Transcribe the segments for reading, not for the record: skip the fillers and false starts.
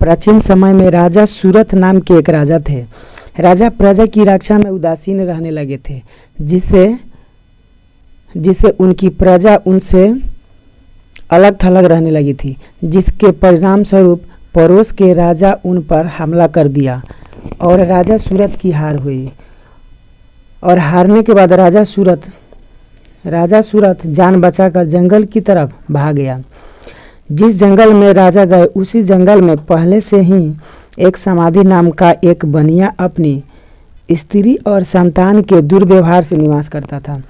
प्राचीन समय में राजा सूरत नाम के एक राजा थे। राजा प्रजा की रक्षा में उदासीन रहने लगे थे, जिससे उनकी प्रजा उनसे अलग थलग रहने लगी थी, जिसके परिणाम स्वरूप पड़ोस के राजा उन पर हमला कर दिया और राजा सूरत की हार हुई। और हारने के बाद राजा सूरत जान बचाकर जंगल की तरफ भाग गया। जिस जंगल में राजा गए उसी जंगल में पहले से ही एक समाधि नाम का एक बनिया अपनी स्त्री और संतान के दुर्व्यवहार से निवास करता था।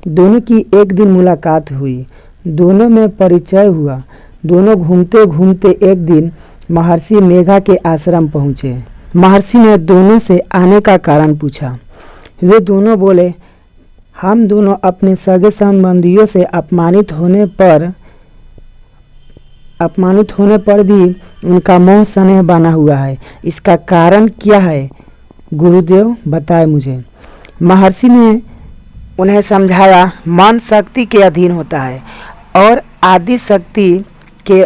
दोनों की एक दिन मुलाकात हुई, दोनों में परिचय हुआ। दोनों घूमते घूमते एक दिन महर्षि मेघा के आश्रम पहुँचे। महर्षि ने दोनों से आने का कारण पूछा। वे दोनों बोले, हम दोनों अपने सगे संबंधियों से अपमानित होने पर भी उनका मोह स्नेह बना हुआ है। इसका कारण क्या है गुरुदेव, बताए मुझे। महर्षि ने उन्हें समझाया, मन शक्ति के अधीन होता है और आदि शक्ति के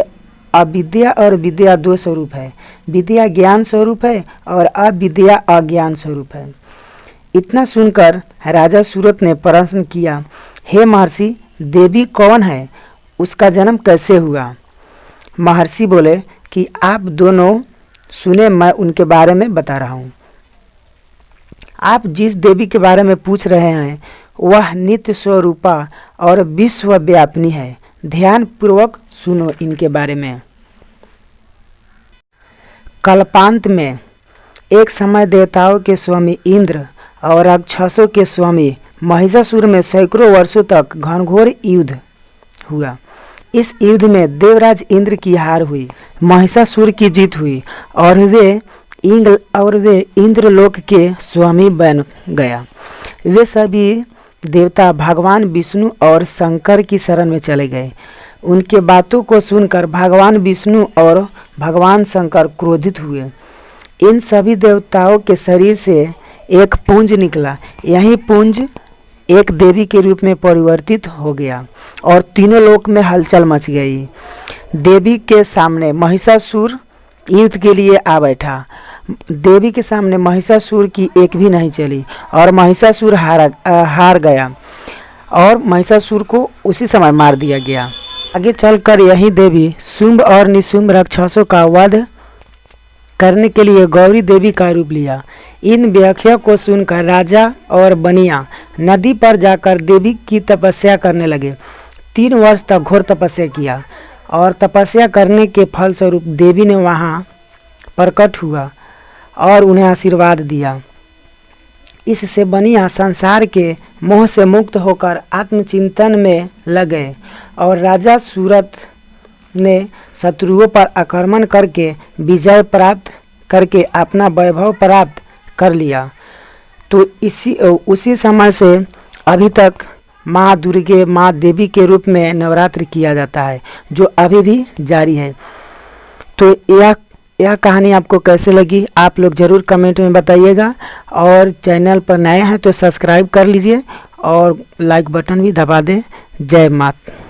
अविद्या और विद्या दो स्वरूप है। विद्या ज्ञान स्वरूप है और अविद्या अज्ञान स्वरूप है। इतना सुनकर राजा सूरत ने प्रश्न किया, हे महर्षि, देवी कौन है, उसका जन्म कैसे हुआ? महर्षि बोले कि आप दोनों सुने, मैं उनके बारे में बता रहा हूँ। आप जिस देवी के बारे में पूछ रहे हैं वह नित्य स्वरूपा और विश्वव्यापिनी है। ध्यान पूर्वक सुनो इनके बारे में। कल्पांत में एक समय देवताओं के स्वामी इंद्र और राक्षसों के स्वामी महिषासुर में सैकड़ों वर्षों तक घनघोर युद्ध हुआ। इस युद्ध में देवराज इंद्र की हार हुई, महिषासुर की जीत हुई और वे इंद्रलोक के स्वामी बन गया। वे सभी देवता भगवान विष्णु और शंकर की शरण में चले गए। उनके बातों को सुनकर भगवान विष्णु और भगवान शंकर क्रोधित हुए। इन सभी देवताओं के शरीर से एक पुंज निकला। यही पुंज एक देवी के रूप में परिवर्तित हो गया और तीनों लोक में हलचल मच गई। देवी के सामने महिषासुर युद्ध के लिए आ बैठा। देवी के सामने महिषासुर की एक भी नहीं चली और महिषासुर हार गया और महिषासुर को उसी समय मार दिया गया। आगे चलकर यही देवी शुंभ और निशुंभ राक्षसों का वध करने के लिए गौरी देवी का रूप लिया। इन व्याख्या को सुनकर राजा और बनिया नदी पर जाकर देवी की तपस्या करने लगे। 3 वर्ष तक घोर तपस्या किया और तपस्या करने के फलस्वरूप देवी ने वहाँ प्रकट हुआ और उन्हें आशीर्वाद दिया। इससे बनिया संसार के मोह से मुक्त होकर आत्मचिंतन में लग गए और राजा सूरत ने शत्रुओं पर आक्रमण करके विजय प्राप्त करके अपना वैभव प्राप्त कर लिया। तो उसी समय से अभी तक माँ दुर्गे, माँ देवी के रूप में नवरात्रि किया जाता है, जो अभी भी जारी है। तो यह कहानी आपको कैसे लगी आप लोग ज़रूर कमेंट में बताइएगा और चैनल पर नए हैं तो सब्सक्राइब कर लीजिए और लाइक बटन भी दबा दें। जय माता।